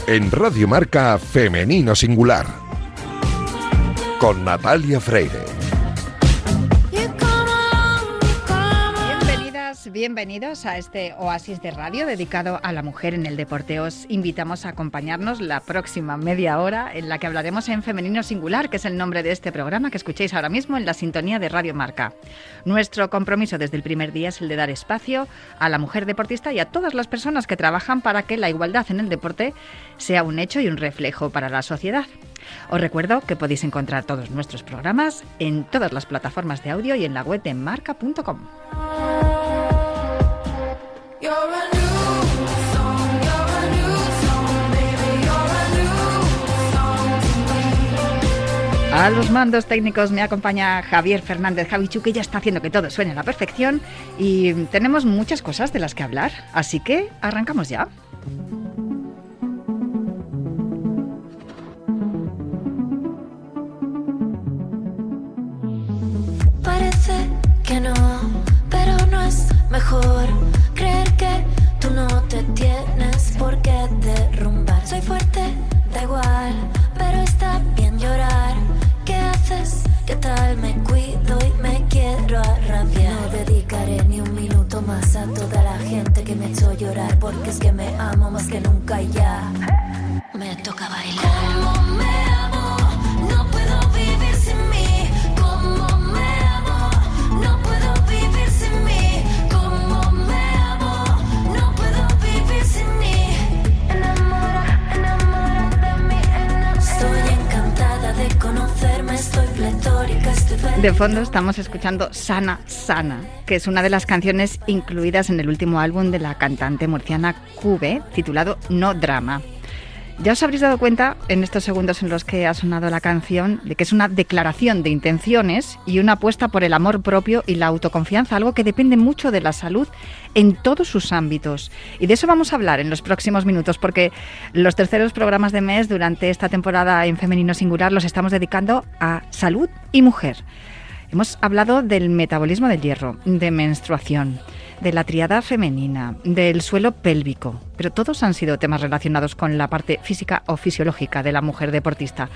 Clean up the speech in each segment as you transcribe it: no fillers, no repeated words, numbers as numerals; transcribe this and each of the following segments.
En Radio Marca Femenino Singular con Natalia Freire. Bienvenidos a este oasis de radio dedicado a la mujer en el deporte. Os invitamos a acompañarnos la próxima media hora en la que hablaremos en Femenino Singular, que es el nombre de este programa que escucháis ahora mismo en la sintonía de Radio Marca. Nuestro compromiso desde el primer día es el de dar espacio a la mujer deportista y a todas las personas que trabajan para que la igualdad en el deporte sea un hecho y un reflejo para la sociedad. Os recuerdo que podéis encontrar todos nuestros programas en todas las plataformas de audio y en la web de marca.com. A los mandos técnicos me acompaña Javier Fernández Javichu, que ya está haciendo que todo suene a la perfección y tenemos muchas cosas de las que hablar, así que arrancamos ya. Parece que no, pero no es mejor creer que tú no te tienes por qué derrumbar. Soy fuerte, da igual, pero está bien llorar. ¿Qué haces? ¿Qué tal? Me cuido y me quiero arrabiar. No dedicaré ni un minuto más a toda la gente que me echó llorar, porque es que me amo más que nunca y ya me toca bailar. ¿Cómo me amo? No puedo vivir sin mí. ¿Cómo me amo? No puedo vivir sin mí. ¿Cómo me amo? No puedo vivir sin mí. Enamora de mí. Estoy encantada de conocerme, estoy pletórica, estoy feliz. De fondo estamos escuchando Sana, Sana, que es una de las canciones incluidas en el último álbum de la cantante murciana Cube, titulado No Drama. Ya os habréis dado cuenta en estos segundos en los que ha sonado la canción de que es una declaración de intenciones y una apuesta por el amor propio y la autoconfianza, algo que depende mucho de la salud en todos sus ámbitos. Y de eso vamos a hablar en los próximos minutos, porque los terceros programas de mes durante esta temporada en Femenino Singular los estamos dedicando a salud y mujer. Hemos hablado del metabolismo del hierro, de menstruación, de la tríada femenina, del suelo pélvico, pero todos han sido temas relacionados con la parte física o fisiológica de la mujer deportista.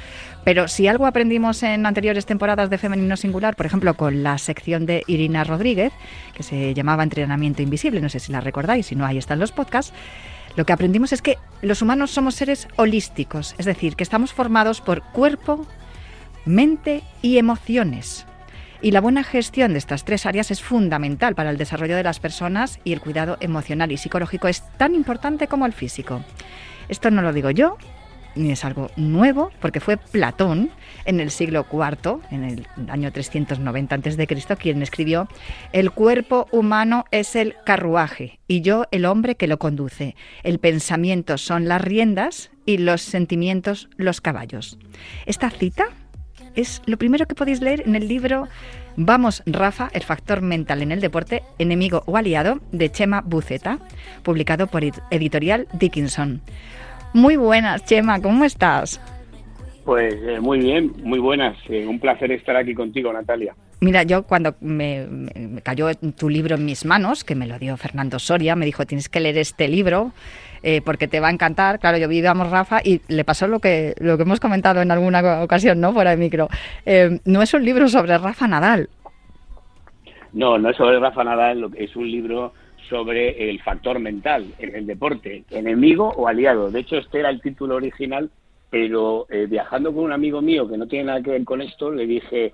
Pero si algo aprendimos en anteriores temporadas de Femenino Singular, por ejemplo con la sección de Irina Rodríguez, que se llamaba Entrenamiento Invisible, no sé si la recordáis, si no, ahí están los podcasts, lo que aprendimos es que los humanos somos seres holísticos, es decir, que estamos formados por cuerpo, mente y emociones. Y la buena gestión de estas tres áreas es fundamental para el desarrollo de las personas y el cuidado emocional y psicológico es tan importante como el físico. Esto no lo digo yo, ni es algo nuevo, porque fue Platón en el siglo IV, en el año 390 a.C., quien escribió: el cuerpo humano es el carruaje y yo el hombre que lo conduce. El pensamiento son las riendas y los sentimientos los caballos. Esta cita es lo primero que podéis leer en el libro Vamos, Rafa, el factor mental en el deporte, enemigo o aliado, de Chema Buceta, publicado por Editorial Dickinson. Muy buenas, Chema, ¿cómo estás? Pues muy bien, muy buenas. Un placer estar aquí contigo, Natalia. Mira, yo cuando me cayó tu libro en mis manos, que me lo dio Fernando Soria, me dijo, tienes que leer este libro porque te va a encantar. Claro, yo vi Vamos, Rafa, y le pasó lo que hemos comentado en alguna ocasión, ¿no?, fuera de micro. No es un libro sobre Rafa Nadal. No es sobre Rafa Nadal, es un libro sobre el factor mental en el deporte, enemigo o aliado. De hecho, este era el título original, pero viajando con un amigo mío que no tiene nada que ver con esto, le dije,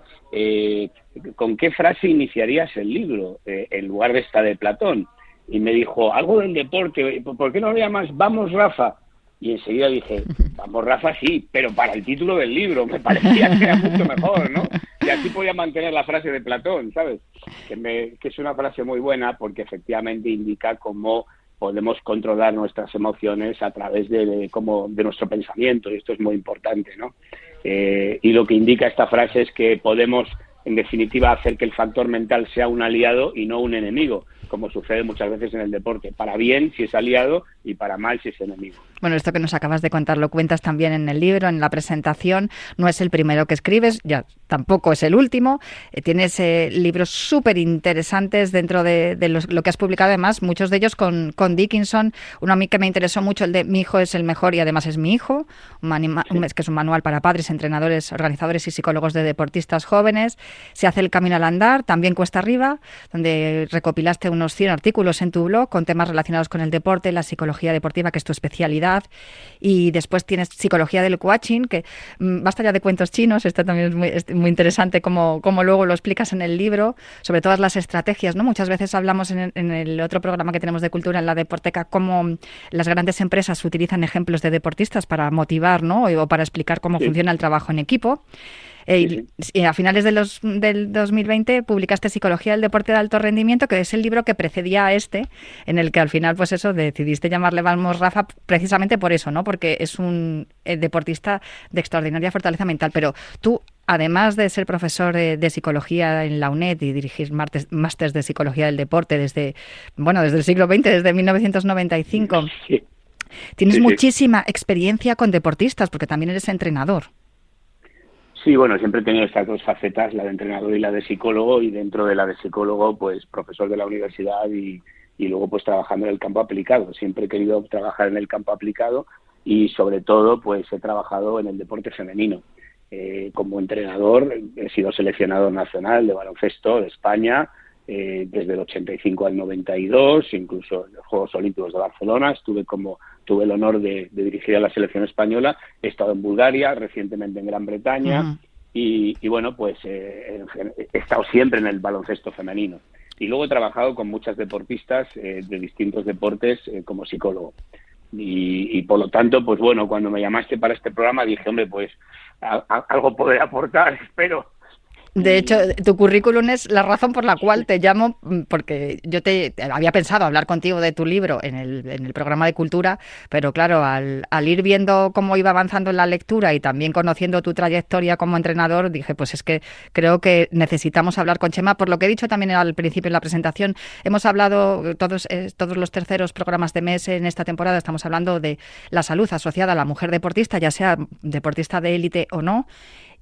¿con qué frase iniciarías el libro en lugar de esta de Platón? Y me dijo, algo del deporte, ¿por qué no lo llamas Vamos, Rafa? Y enseguida dije, Vamos, Rafa, sí, pero para el título del libro me parecía que era mucho mejor, ¿no? Y así podía mantener la frase de Platón, ¿sabes? Que es una frase muy buena porque efectivamente indica cómo podemos controlar nuestras emociones a través de nuestro pensamiento, y esto es muy importante, ¿no? Y lo que indica esta frase es que podemos, en definitiva, hacer que el factor mental sea un aliado y no un enemigo. como sucede muchas veces en el deporte, para bien si es aliado y para mal si es enemigo. Bueno, esto que nos acabas de contar lo cuentas también en el libro, en la presentación. No es el primero que escribes, ya tampoco es el último. Tienes libros súper interesantes dentro de lo que has publicado, además, muchos de ellos con Dickinson. Uno a mí que me interesó mucho, el de Mi hijo es el mejor y además es mi hijo, que es un manual para padres, entrenadores, organizadores y psicólogos de deportistas jóvenes. Se hace el camino al andar, también cuesta arriba, donde recopilaste unos 100 artículos en tu blog con temas relacionados con el deporte, la psicología deportiva, que es tu especialidad. Y después tienes psicología del coaching, que basta ya de cuentos chinos, esto también es muy interesante como luego lo explicas en el libro, sobre todas las estrategias, ¿no? Muchas veces hablamos en el otro programa que tenemos de cultura, en la Deporteca, cómo las grandes empresas utilizan ejemplos de deportistas para motivar, ¿no? O para explicar cómo funciona el trabajo en equipo. Y a finales del 2020 publicaste Psicología del Deporte de Alto Rendimiento, que es el libro que precedía a este, en el que al final, pues eso, decidiste llamarle Vamos Rafa precisamente por eso, ¿no? Porque es un deportista de extraordinaria fortaleza mental. Pero tú, además de ser profesor de psicología en la UNED y dirigir másters de psicología del deporte desde el siglo XX, desde 1995, tienes muchísima experiencia con deportistas, porque también eres entrenador. Sí, bueno, siempre he tenido estas dos facetas, la de entrenador y la de psicólogo, y dentro de la de psicólogo, pues profesor de la universidad y luego pues trabajando en el campo aplicado. Siempre he querido trabajar en el campo aplicado y sobre todo pues he trabajado en el deporte femenino. Como entrenador he sido seleccionador nacional de baloncesto de España desde el 85 al 92, incluso en los Juegos Olímpicos de Barcelona tuve el honor de dirigir a la selección española. He estado en Bulgaria, recientemente en Gran Bretaña, y bueno, pues he estado siempre en el baloncesto femenino. Y luego he trabajado con muchas deportistas de distintos deportes como psicólogo. Y por lo tanto, pues bueno, cuando me llamaste para este programa dije, hombre, pues algo podré aportar, espero. De hecho, tu currículum es la razón por la cual te llamo, porque yo te había pensado hablar contigo de tu libro en el programa de Cultura, pero claro, al ir viendo cómo iba avanzando en la lectura y también conociendo tu trayectoria como entrenador, dije, pues es que creo que necesitamos hablar con Chema. Por lo que he dicho también al principio en la presentación, hemos hablado todos los terceros programas de mes en esta temporada, estamos hablando de la salud asociada a la mujer deportista, ya sea deportista de élite o no.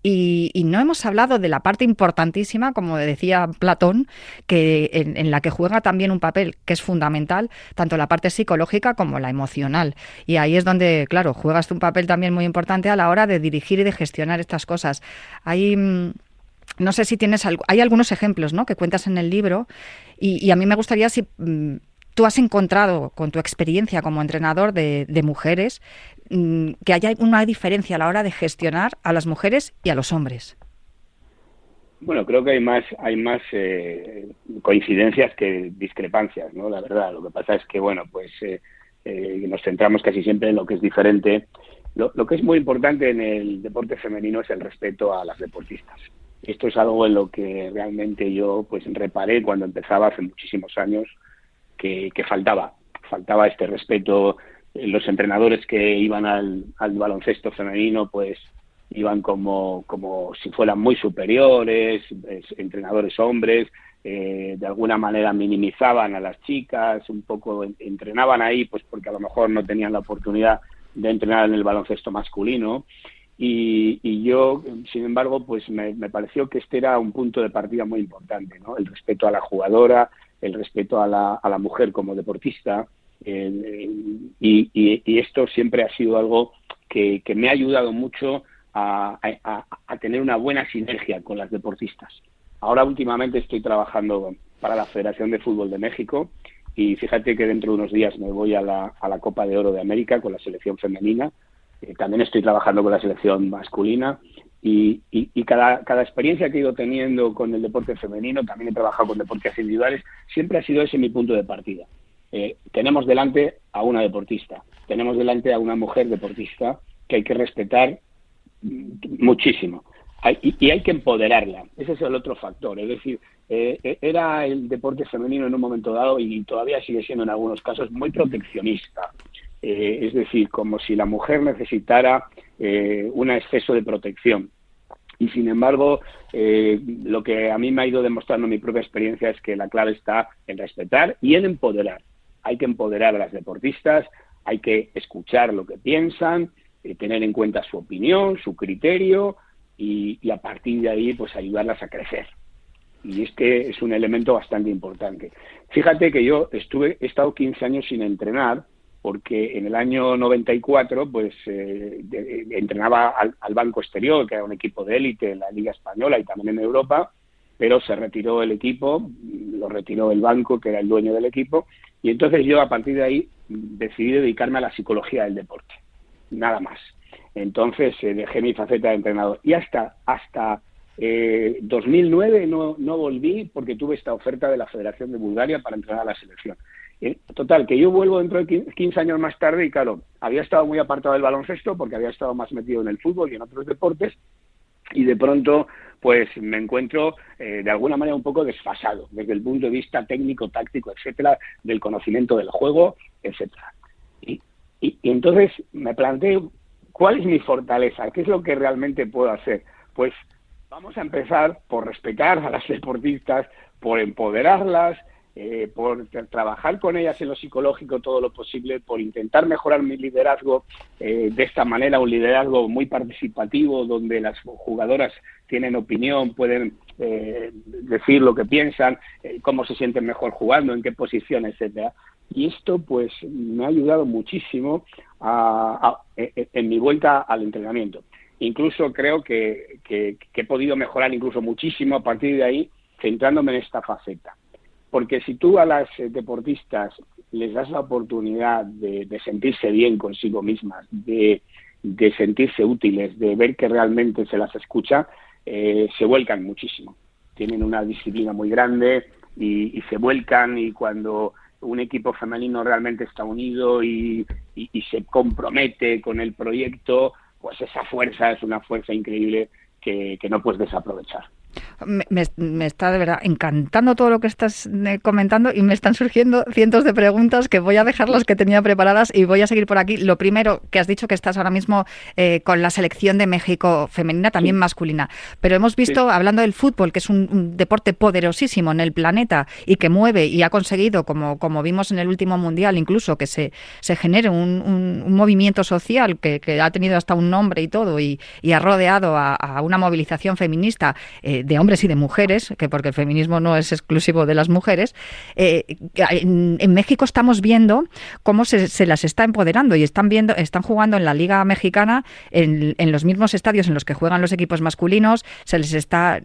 Y no hemos hablado de la parte importantísima, como decía Platón, que en la que juega también un papel que es fundamental, tanto la parte psicológica como la emocional. Y ahí es donde, claro, juegas un papel también muy importante a la hora de dirigir y de gestionar estas cosas. No sé si hay algunos ejemplos, ¿no?, que cuentas en el libro, y a mí me gustaría si tú has encontrado con tu experiencia como entrenador de mujeres que haya una diferencia a la hora de gestionar a las mujeres y a los hombres. Bueno, creo que hay más coincidencias que discrepancias, ¿no? La verdad, lo que pasa es que, bueno, pues nos centramos casi siempre en lo que es diferente. Lo que es muy importante en el deporte femenino es el respeto a las deportistas. Esto es algo en lo que realmente yo pues reparé cuando empezaba hace muchísimos años, que faltaba este respeto. Los entrenadores que iban al baloncesto femenino pues iban como si fueran muy superiores, entrenadores hombres, de alguna manera minimizaban a las chicas, un poco entrenaban ahí pues porque a lo mejor no tenían la oportunidad de entrenar en el baloncesto masculino. Y yo, sin embargo, pues me pareció que este era un punto de partida muy importante, ¿no? El respeto a la jugadora, el respeto a la mujer como deportista, y esto siempre ha sido algo que me ha ayudado mucho a tener una buena sinergia con las deportistas. Ahora últimamente estoy trabajando para la Federación de Fútbol de México y fíjate que dentro de unos días me voy a la Copa de Oro de América con la selección femenina. También estoy trabajando con la selección masculina y cada experiencia que he ido teniendo con el deporte femenino, también he trabajado con deportes individuales, siempre ha sido ese mi punto de partida. Tenemos delante a una deportista, tenemos delante a una mujer deportista que hay que respetar muchísimo y hay que empoderarla. Ese es el otro factor, es decir, era el deporte femenino en un momento dado y todavía sigue siendo en algunos casos muy proteccionista. Es decir, como si la mujer necesitara un exceso de protección. Y sin embargo, lo que a mí me ha ido demostrando mi propia experiencia es que la clave está en respetar y en empoderar. Hay que empoderar a las deportistas, hay que escuchar lo que piensan, tener en cuenta su opinión, su criterio y a partir de ahí pues ayudarlas a crecer. Y este es un elemento bastante importante. Fíjate que yo he estado 15 años sin entrenar porque en el año 94 pues entrenaba al Banco Exterior, que era un equipo de élite en la Liga Española y también en Europa, pero se retiró el equipo, lo retiró el banco, que era el dueño del equipo, y entonces yo a partir de ahí decidí dedicarme a la psicología del deporte, nada más. Entonces dejé mi faceta de entrenador y hasta 2009 no volví porque tuve esta oferta de la Federación de Bulgaria para entrenar a la selección. Total, que yo vuelvo dentro de 15 años más tarde y claro, había estado muy apartado del baloncesto porque había estado más metido en el fútbol y en otros deportes y de pronto pues me encuentro de alguna manera un poco desfasado desde el punto de vista técnico, táctico, etcétera, del conocimiento del juego, etcétera. Y entonces me planteo ¿cuál es mi fortaleza? ¿Qué es lo que realmente puedo hacer? Pues vamos a empezar por respetar a las deportistas, por empoderarlas, por trabajar con ellas en lo psicológico todo lo posible, por intentar mejorar mi liderazgo de esta manera, un liderazgo muy participativo donde las jugadoras tienen opinión, pueden decir lo que piensan, cómo se sienten mejor jugando, en qué posición, etcétera. Y esto pues me ha ayudado muchísimo en mi vuelta al entrenamiento. Incluso creo que he podido mejorar incluso muchísimo a partir de ahí, centrándome en esta faceta. Porque si tú a las deportistas les das la oportunidad de sentirse bien consigo mismas, de sentirse útiles, de ver que realmente se las escucha, se vuelcan muchísimo. Tienen una disciplina muy grande y se vuelcan, y cuando un equipo femenino realmente está unido y se compromete con el proyecto, pues esa fuerza es una fuerza increíble que no puedes desaprovechar. Me está de verdad encantando todo lo que estás comentando y me están surgiendo cientos de preguntas que voy a dejar las que tenía preparadas y voy a seguir por aquí. Lo primero, que has dicho que estás ahora mismo con la selección de México femenina, también masculina, pero hemos visto, hablando del fútbol, que es un deporte poderosísimo en el planeta y que mueve y ha conseguido, como vimos en el último mundial, incluso que se genere un movimiento social que ha tenido hasta un nombre y todo y ha rodeado a una movilización feminista de hombres y de mujeres, que porque el feminismo no es exclusivo de las mujeres. En México estamos viendo cómo se las está empoderando y están jugando en la Liga Mexicana en los mismos estadios en los que juegan los equipos masculinos.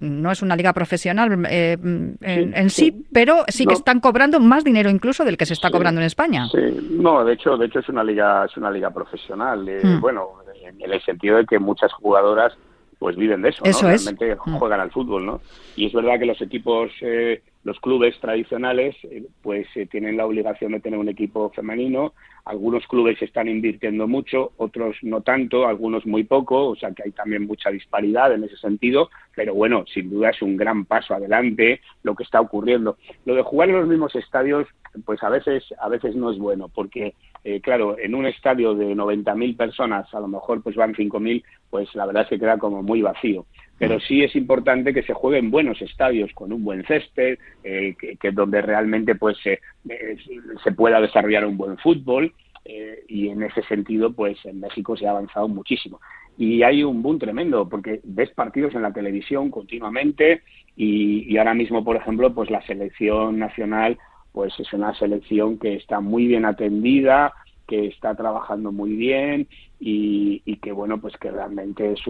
No es una liga profesional en sí, pero sí que están cobrando más dinero incluso del que se está cobrando en España. Sí, no, de hecho es una liga profesional. Bueno, en el sentido de que muchas jugadoras pues viven de eso, ¿no? Realmente juegan al fútbol, ¿no? Y es verdad que los equipos, los clubes tradicionales, pues tienen la obligación de tener un equipo femenino. Algunos clubes están invirtiendo mucho, otros no tanto, algunos muy poco, o sea que hay también mucha disparidad en ese sentido, pero bueno, sin duda es un gran paso adelante lo que está ocurriendo. Lo de jugar en los mismos estadios, pues a veces no es bueno, porque claro, en un estadio de 90.000 personas, a lo mejor pues van 5.000, pues la verdad es que queda como muy vacío. Pero sí es importante que se juegue en buenos estadios, con un buen césped, que donde realmente pues se pueda desarrollar un buen fútbol, y en ese sentido pues en México se ha avanzado muchísimo. Y hay un boom tremendo, porque ves partidos en la televisión continuamente y ahora mismo, por ejemplo, pues la selección nacional pues es una selección que está muy bien atendida, que está trabajando muy bien y que bueno, pues que realmente es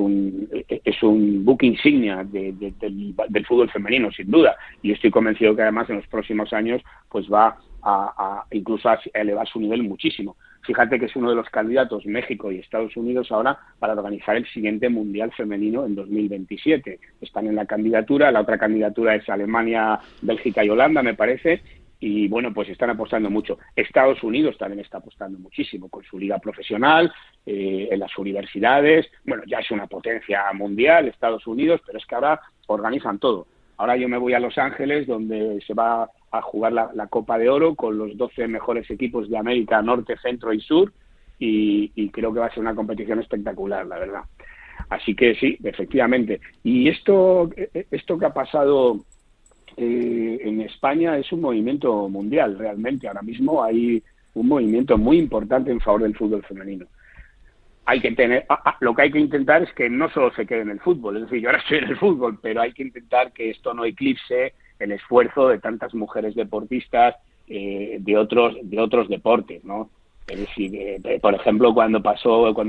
un buque insignia del fútbol femenino, sin duda. Y estoy convencido que además en los próximos años pues va a incluso a elevar su nivel muchísimo. Fíjate que es uno de los candidatos, México y Estados Unidos, ahora para organizar el siguiente Mundial Femenino en 2027. Están en la candidatura, la otra candidatura es Alemania, Bélgica y Holanda, me parece. Y bueno, pues están apostando mucho. Estados Unidos también está apostando muchísimo con su liga profesional, en las universidades. Bueno, ya es una potencia mundial Estados Unidos, pero es que ahora organizan todo. Ahora yo me voy a Los Ángeles, donde se va a jugar la Copa de Oro con los 12 mejores equipos de América, Norte, Centro y Sur, y creo que va a ser una competición espectacular, la verdad. Así que sí, efectivamente. Y esto que ha pasado en España es un movimiento mundial, realmente. Ahora mismo hay un movimiento muy importante en favor del fútbol femenino. Hay que tener, lo que hay que intentar es que no solo se quede en el fútbol, es decir, yo ahora estoy en el fútbol, pero hay que intentar que esto no eclipse el esfuerzo de tantas mujeres deportistas de otros deportes, ¿no? Es decir, por ejemplo, cuando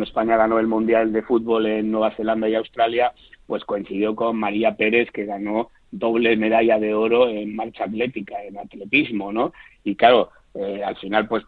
España ganó el Mundial de Fútbol en Nueva Zelanda y Australia, pues coincidió con María Pérez, que ganó doble medalla de oro en marcha atlética, en atletismo, ¿no? Y claro, al final, pues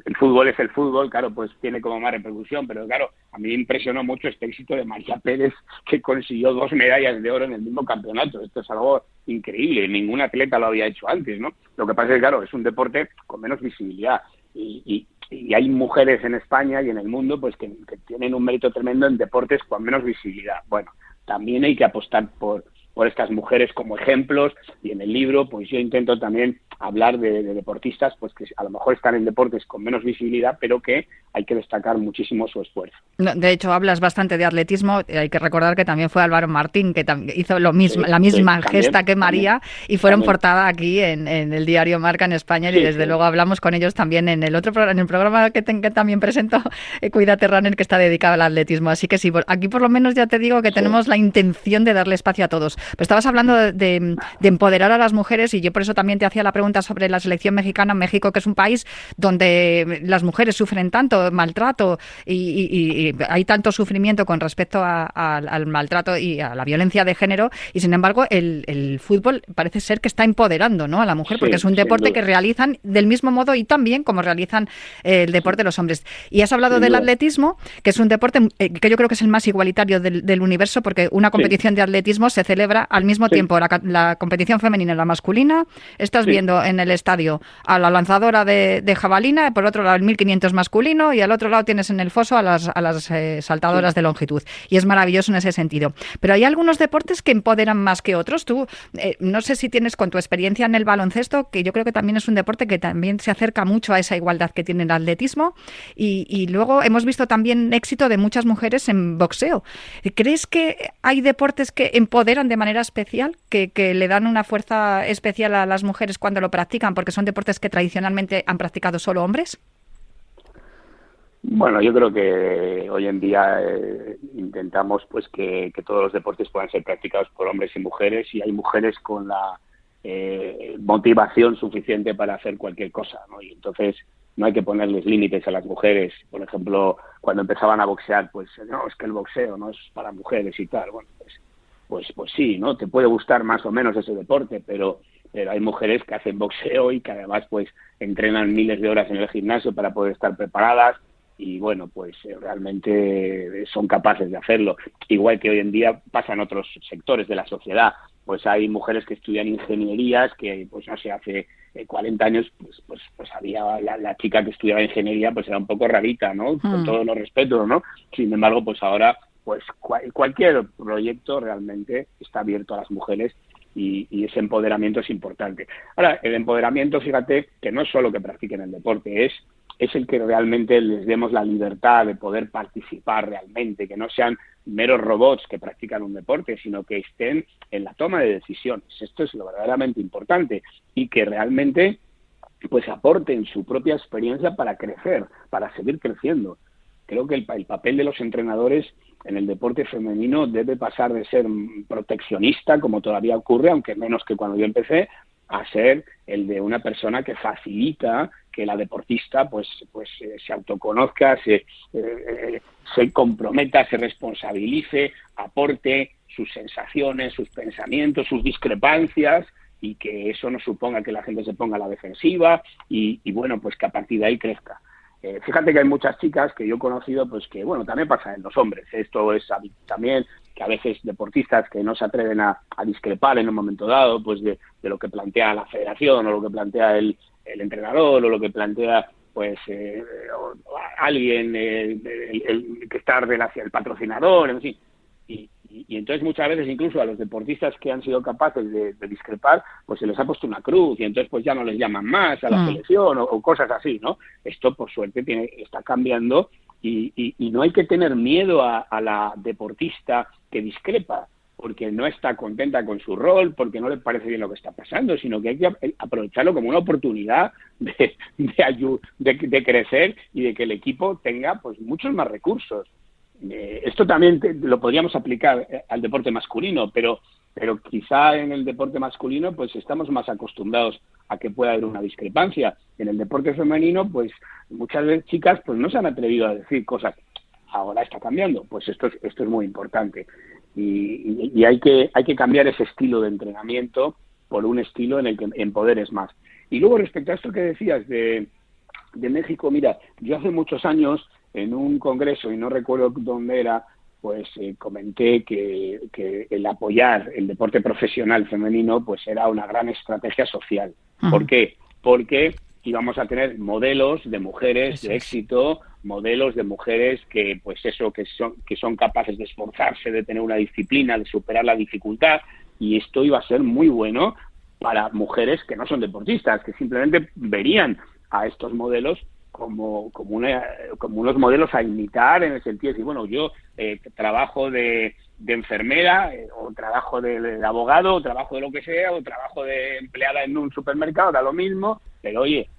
el fútbol es el fútbol, claro, pues tiene como más repercusión, pero claro, a mí me impresionó mucho este éxito de María Pérez, que consiguió 2 medallas de oro en el mismo campeonato. Esto es algo increíble, ningún atleta lo había hecho antes, ¿no? Lo que pasa es que, claro, es un deporte con menos visibilidad y hay mujeres en España y en el mundo pues que tienen un mérito tremendo en deportes con menos visibilidad. Bueno, también hay que apostar por estas mujeres como ejemplos, y en el libro pues yo intento también hablar de deportistas pues que a lo mejor están en deportes con menos visibilidad, pero que hay que destacar muchísimo su esfuerzo. No, de hecho, hablas bastante de atletismo. Hay que recordar que también fue Álvaro Martín, que hizo lo mismo, la misma gesta que María, y fueron portada aquí en el diario Marca en España, y desde luego hablamos con ellos también en el programa que también presento, Cuídate Runner, que está dedicado al atletismo. Así que sí, aquí por lo menos ya te digo que tenemos la intención de darle espacio a todos. Pero estabas hablando de empoderar a las mujeres, y yo por eso también te hacía la pregunta sobre la selección mexicana. México, que es un país donde las mujeres sufren tanto maltrato y hay tanto sufrimiento con respecto al maltrato y a la violencia de género, y sin embargo el fútbol parece ser que está empoderando, ¿no?, a la mujer, porque es un deporte que realizan del mismo modo y también como realizan el deporte los hombres. Y has hablado del atletismo, que es un deporte que yo creo que es el más igualitario del universo, porque una competición de atletismo se celebra al mismo tiempo la competición femenina y la masculina. Estás viendo en el estadio a la lanzadora de jabalina, por otro lado el 1500 masculino, y al otro lado tienes en el foso a las saltadoras de longitud. Y es maravilloso en ese sentido. Pero hay algunos deportes que empoderan más que otros. Tú, no sé si tienes, con tu experiencia en el baloncesto, que yo creo que también es un deporte que también se acerca mucho a esa igualdad que tiene el atletismo, y luego hemos visto también éxito de muchas mujeres en boxeo. ¿Crees que hay deportes que empoderan de manera especial, que le dan una fuerza especial a las mujeres cuando lo practican, porque son deportes que tradicionalmente han practicado solo hombres? Bueno, yo creo que hoy en día intentamos pues que todos los deportes puedan ser practicados por hombres y mujeres, y hay mujeres con la motivación suficiente para hacer cualquier cosa, ¿no? Y entonces no hay que ponerles límites a las mujeres. Por ejemplo, cuando empezaban a boxear, pues no, es que el boxeo no es para mujeres y tal. Bueno, pues sí, ¿no? Te puede gustar más o menos ese deporte, pero hay mujeres que hacen boxeo y que además pues entrenan miles de horas en el gimnasio para poder estar preparadas, y bueno, pues realmente son capaces de hacerlo. Igual que hoy en día pasa en otros sectores de la sociedad, pues hay mujeres que estudian ingenierías que, pues no sé, hace 40 años pues había la chica que estudiaba ingeniería, pues era un poco rarita, ¿no? Con todos los respetos, ¿no? Sin embargo, pues ahora pues cualquier proyecto realmente está abierto a las mujeres, y ese empoderamiento es importante. Ahora, el empoderamiento, fíjate, que no es solo que practiquen el deporte, es el que realmente les demos la libertad de poder participar realmente, que no sean meros robots que practican un deporte, sino que estén en la toma de decisiones. Esto es lo verdaderamente importante, y que realmente pues aporten su propia experiencia para crecer, para seguir creciendo. Creo que el papel de los entrenadores en el deporte femenino debe pasar de ser proteccionista, como todavía ocurre, aunque menos que cuando yo empecé, a ser el de una persona que facilita que la deportista pues se autoconozca, se comprometa, se responsabilice, aporte sus sensaciones, sus pensamientos, sus discrepancias, y que eso no suponga que la gente se ponga a la defensiva, y bueno, pues que a partir de ahí crezca. Fíjate que hay muchas chicas que yo he conocido, pues que, bueno, también pasa en los hombres. Esto es también que a veces deportistas que no se atreven a discrepar en un momento dado, pues de lo que plantea la federación, o lo que plantea el entrenador, o lo que plantea pues alguien que está hacia el patrocinador, en fin. Y entonces muchas veces incluso a los deportistas que han sido capaces de discrepar, pues se les ha puesto una cruz, y entonces pues ya no les llaman más a la selección o cosas así, ¿no? Esto por suerte está cambiando, Y no hay que tener miedo a la deportista que discrepa, porque no está contenta con su rol, porque no le parece bien lo que está pasando, sino que hay que aprovecharlo como una oportunidad de crecer y de que el equipo tenga pues muchos más recursos. Esto también lo podríamos aplicar al deporte masculino, pero quizá en el deporte masculino pues estamos más acostumbrados a que pueda haber una discrepancia. En el deporte femenino pues muchas veces chicas pues no se han atrevido a decir cosas. Ahora está cambiando, pues esto es muy importante. Y hay que cambiar ese estilo de entrenamiento por un estilo en el que empoderes más. Y luego respecto a esto que decías de México, mira, yo hace muchos años en un congreso, y no recuerdo dónde era, pues comenté que el apoyar el deporte profesional femenino pues era una gran estrategia social. ¿Por qué? Porque íbamos a tener modelos de mujeres de éxito, modelos de mujeres que pues eso, que son capaces de esforzarse, de tener una disciplina, de superar la dificultad, y esto iba a ser muy bueno para mujeres que no son deportistas, que simplemente verían a estos modelos como unos modelos a imitar, en el sentido de decir, bueno, yo trabajo de enfermera, o trabajo de abogado, o trabajo de lo que sea, o trabajo de empleada en un supermercado, da lo mismo, pero oye,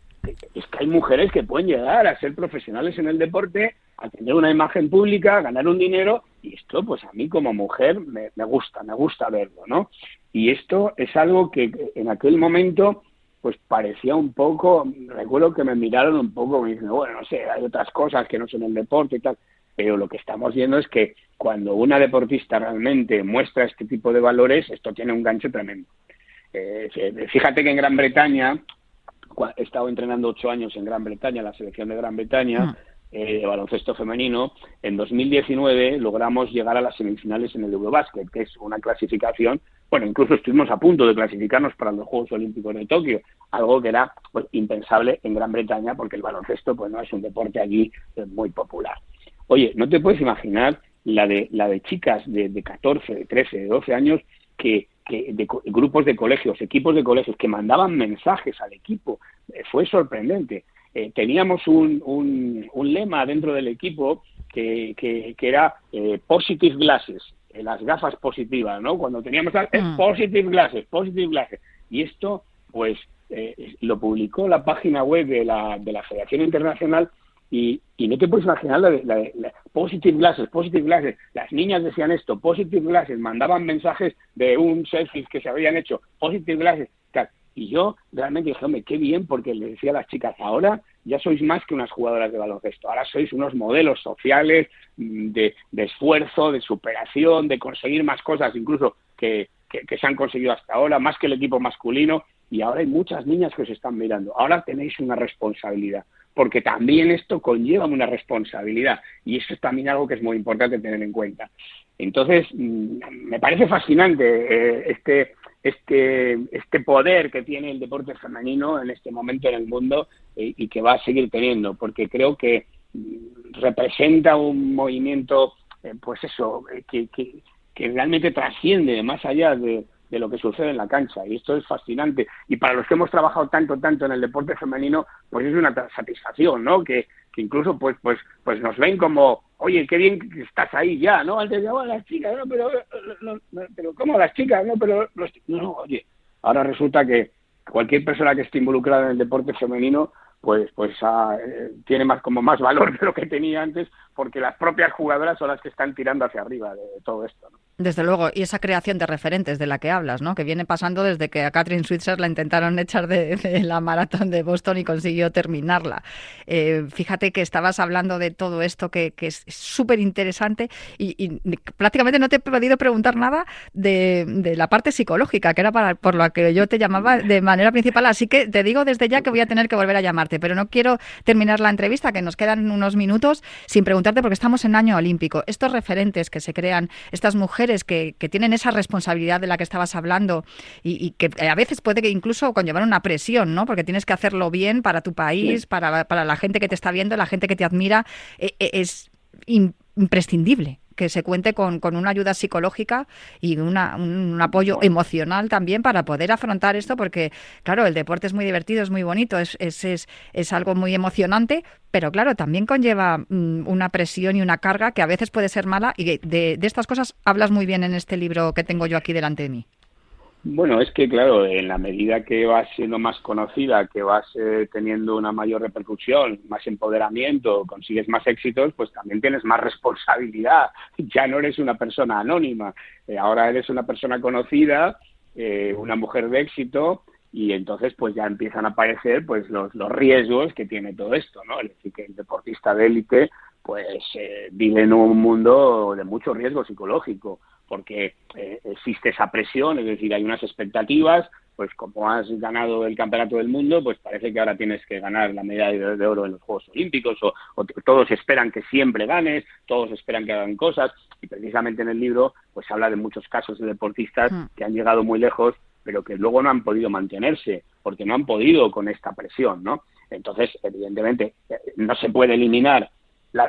es que hay mujeres que pueden llegar a ser profesionales en el deporte, a tener una imagen pública, a ganar un dinero, y esto pues a mí como mujer me gusta verlo, ¿no? Y esto es algo que en aquel momento pues parecía un poco, recuerdo que me miraron un poco, me dicen, bueno, no sé, hay otras cosas que no son el deporte y tal, pero lo que estamos viendo es que cuando una deportista realmente muestra este tipo de valores, esto tiene un gancho tremendo. Fíjate que en Gran Bretaña, he estado entrenando 8 años en Gran Bretaña, la selección de Gran Bretaña, de baloncesto femenino. En 2019 logramos llegar a las semifinales en el Eurobasket, que es una clasificación, bueno, incluso estuvimos a punto de clasificarnos para los Juegos Olímpicos de Tokio, algo que era pues impensable en Gran Bretaña, porque el baloncesto pues no es un deporte allí muy popular. Oye, no te puedes imaginar la de chicas de 14, de 13, de 12 años que de grupos de colegios, equipos de colegios que mandaban mensajes al equipo. Fue sorprendente. Teníamos un lema dentro del equipo que era positive glasses, las gafas positivas, ¿no? Cuando teníamos positive glasses. Y esto, pues, lo publicó la página web de la Federación Internacional. Y no te puedes imaginar la positive glasses. Las niñas decían esto, positive glasses, mandaban mensajes de un selfie que se habían hecho, positive glasses, tal. Y yo realmente dije, hombre, qué bien, porque les decía a las chicas, ahora ya sois más que unas jugadoras de baloncesto, ahora sois unos modelos sociales de esfuerzo, de superación, de conseguir más cosas incluso que se han conseguido hasta ahora, más que el equipo masculino, y ahora hay muchas niñas que os están mirando. Ahora tenéis una responsabilidad, porque también esto conlleva una responsabilidad, y eso es también algo que es muy importante tener en cuenta. Entonces, me parece fascinante este poder que tiene el deporte femenino en este momento en el mundo, y que va a seguir teniendo, porque creo que representa un movimiento, pues eso, que realmente trasciende más allá de lo que sucede en la cancha, y esto es fascinante. Y para los que hemos trabajado tanto en el deporte femenino, pues es una satisfacción, ¿no? Que incluso pues nos ven como, oye, qué bien que estás ahí ya, ¿no? Antes de, las chicas, no, pero ¿cómo las chicas? No, pero no, oye, ahora resulta que cualquier persona que esté involucrada en el deporte femenino pues tiene más valor de lo que tenía antes, porque las propias jugadoras son las que están tirando hacia arriba de todo esto, ¿no? Desde luego, y esa creación de referentes de la que hablas, ¿no? Que viene pasando desde que a Catherine Switzer la intentaron echar de la maratón de Boston y consiguió terminarla. Fíjate que estabas hablando de todo esto que es súper interesante, y prácticamente no te he podido preguntar nada de la parte psicológica, que era por la que yo te llamaba de manera principal, así que te digo desde ya que voy a tener que volver a llamarte, pero no quiero terminar la entrevista, que nos quedan unos minutos, sin preguntarte, porque estamos en año olímpico. Estos referentes que se crean, estas mujeres que tienen esa responsabilidad de la que estabas hablando, y que a veces puede que incluso conllevar una presión, ¿no? Porque tienes que hacerlo bien para tu país, para la gente que te está viendo, la gente que te admira, es imprescindible. que se cuente con una ayuda psicológica y un apoyo emocional también para poder afrontar esto, porque claro, el deporte es muy divertido, es muy bonito, es algo muy emocionante, pero claro, también conlleva una presión y una carga que a veces puede ser mala, y de estas cosas hablas muy bien en este libro que tengo yo aquí delante de mí. Bueno, es que claro, en la medida que vas siendo más conocida, que vas teniendo una mayor repercusión, más empoderamiento, consigues más éxitos, pues también tienes más responsabilidad. Ya no eres una persona anónima, ahora eres una persona conocida, una mujer de éxito, y entonces pues ya empiezan a aparecer pues los riesgos que tiene todo esto, ¿no? Es decir, que el deportista de élite pues vive en un mundo de mucho riesgo psicológico, porque existe esa presión, es decir, hay unas expectativas, pues como has ganado el campeonato del mundo, pues parece que ahora tienes que ganar la medalla de oro en los Juegos Olímpicos, o todos esperan que siempre ganes, todos esperan que hagan cosas, y precisamente en el libro pues habla de muchos casos de deportistas que han llegado muy lejos, pero que luego no han podido mantenerse, porque no han podido con esta presión, ¿no? Entonces, evidentemente, no se puede eliminar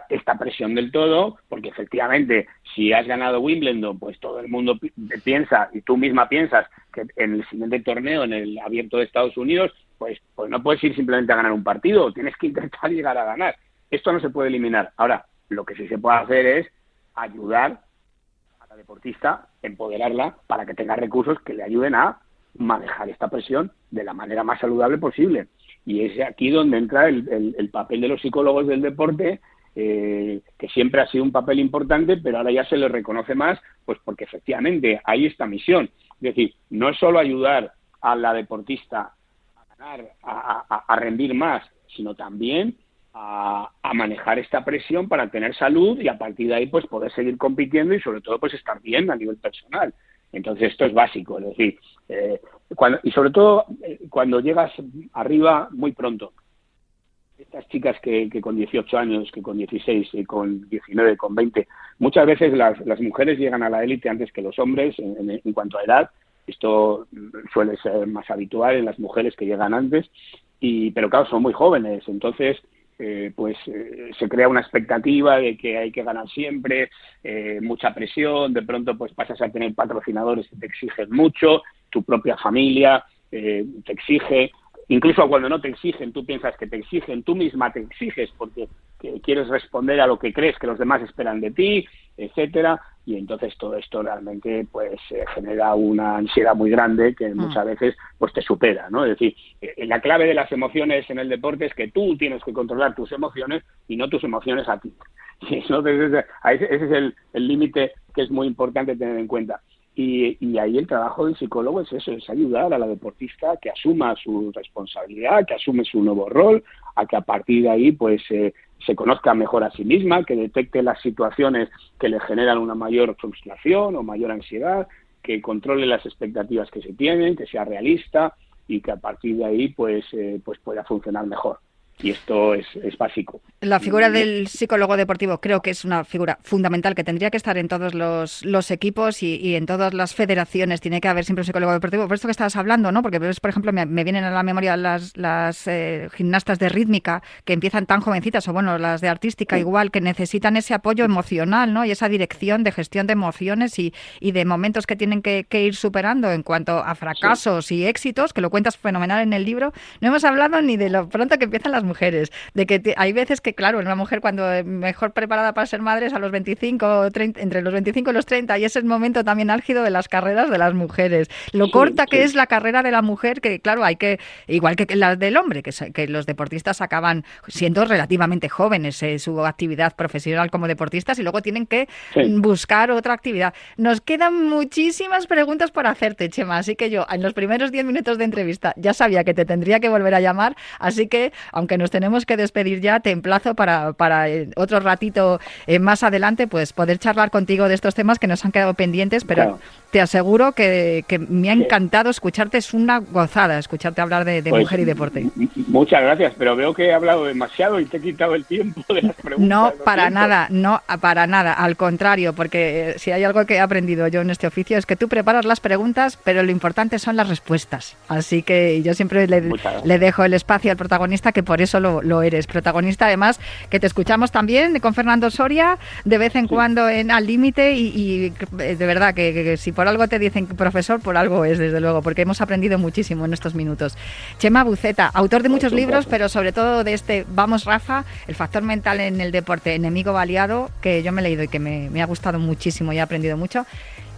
esta presión del todo, porque efectivamente si has ganado Wimbledon, pues todo el mundo piensa, y tú misma piensas, que en el siguiente torneo, en el Abierto de Estados Unidos, pues no puedes ir simplemente a ganar un partido, tienes que intentar llegar a ganar. Esto no se puede eliminar. Ahora, lo que sí se puede hacer es ayudar a la deportista, empoderarla para que tenga recursos que le ayuden a manejar esta presión de la manera más saludable posible. Y es aquí donde entra el papel de los psicólogos del deporte, que siempre ha sido un papel importante, pero ahora ya se le reconoce más, pues porque efectivamente hay esta misión. Es decir, no es solo ayudar a la deportista a ganar, a rendir más, sino también a manejar esta presión para tener salud y a partir de ahí pues poder seguir compitiendo y sobre todo pues estar bien a nivel personal. Entonces esto es básico, es decir, y sobre todo cuando llegas arriba muy pronto. Estas chicas que con 18 años, que con 16, con 19, con 20, muchas veces las mujeres llegan a la élite antes que los hombres en cuanto a edad. Esto suele ser más habitual en las mujeres que llegan antes, pero claro, son muy jóvenes, entonces se crea una expectativa de que hay que ganar siempre, mucha presión, de pronto pues pasas a tener patrocinadores que te exigen mucho, tu propia familia te exige. Incluso cuando no te exigen, tú piensas que te exigen, tú misma te exiges porque quieres responder a lo que crees que los demás esperan de ti, etcétera, y entonces todo esto realmente pues genera una ansiedad muy grande que muchas veces pues te supera, ¿no? Es decir, la clave de las emociones en el deporte es que tú tienes que controlar tus emociones y no tus emociones a ti. Y entonces ese es el límite que es muy importante tener en cuenta. Y ahí el trabajo del psicólogo es eso, es ayudar a la deportista que asuma su responsabilidad, que asume su nuevo rol, a que a partir de ahí pues se conozca mejor a sí misma, que detecte las situaciones que le generan una mayor frustración o mayor ansiedad, que controle las expectativas que se tienen, que sea realista y que a partir de ahí pues pueda funcionar mejor. Y esto es básico. La figura del psicólogo deportivo creo que es una figura fundamental que tendría que estar en todos los equipos y en todas las federaciones. Tiene que haber siempre un psicólogo deportivo. Por esto que estabas hablando, ¿no? Porque, por ejemplo, me vienen a la memoria las gimnastas de rítmica que empiezan tan jovencitas, o bueno, las de artística igual, que necesitan ese apoyo emocional, ¿no? Y esa dirección de gestión de emociones y de momentos que tienen que ir superando en cuanto a fracasos y éxitos, que lo cuentas fenomenal en el libro. No hemos hablado ni de lo pronto que empiezan las mujeres, de que hay veces que, claro, una mujer cuando mejor preparada para ser madre es a los 25, 30, entre los 25 y los 30, y es el momento también álgido de las carreras de las mujeres. Lo corta que es la carrera de la mujer, que claro, hay que, igual que la del hombre, que los deportistas acaban siendo relativamente jóvenes su actividad profesional como deportistas y luego tienen que buscar otra actividad. Nos quedan muchísimas preguntas por hacerte, Chema, así que yo en los primeros 10 minutos de entrevista ya sabía que te tendría que volver a llamar, así que aunque nos tenemos que despedir ya, te emplazo para otro ratito más adelante, pues poder charlar contigo de estos temas que nos han quedado pendientes, pero te aseguro que me ha encantado escucharte, es una gozada escucharte hablar de Pues, mujer y deporte. Muchas gracias, pero veo que he hablado demasiado y te he quitado el tiempo de las preguntas. No, lo para siento. nada, no, para nada, al contrario, porque si hay algo que he aprendido yo en este oficio es que tú preparas las preguntas, pero lo importante son las respuestas. Así que yo siempre le dejo el espacio al protagonista, que por eso lo eres. Protagonista, además, que te escuchamos también con Fernando Soria, de vez en cuando en Al Límite, y de verdad que si por algo te dicen profesor, por algo es, desde luego, porque hemos aprendido muchísimo en estos minutos. Chema Buceta, autor de muchos libros, pero sobre todo de este Vamos Rafa, el factor mental en el deporte, enemigo baleado, que yo me he leído y que me ha gustado muchísimo y he aprendido mucho.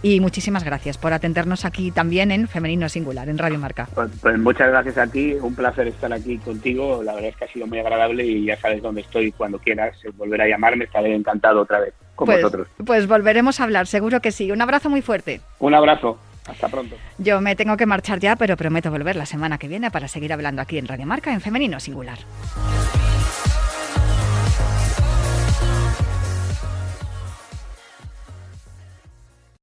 Y muchísimas gracias por atendernos aquí también en Femenino Singular, en Radio Marca. Pues muchas gracias a ti, un placer estar aquí contigo, la verdad es que ha sido muy agradable y ya sabes dónde estoy cuando quieras volver a llamarme, estaré encantado otra vez con vosotros. Pues volveremos a hablar, seguro que sí. Un abrazo muy fuerte. Un abrazo, hasta pronto. Yo me tengo que marchar ya, pero prometo volver la semana que viene para seguir hablando aquí en Radio Marca en Femenino Singular.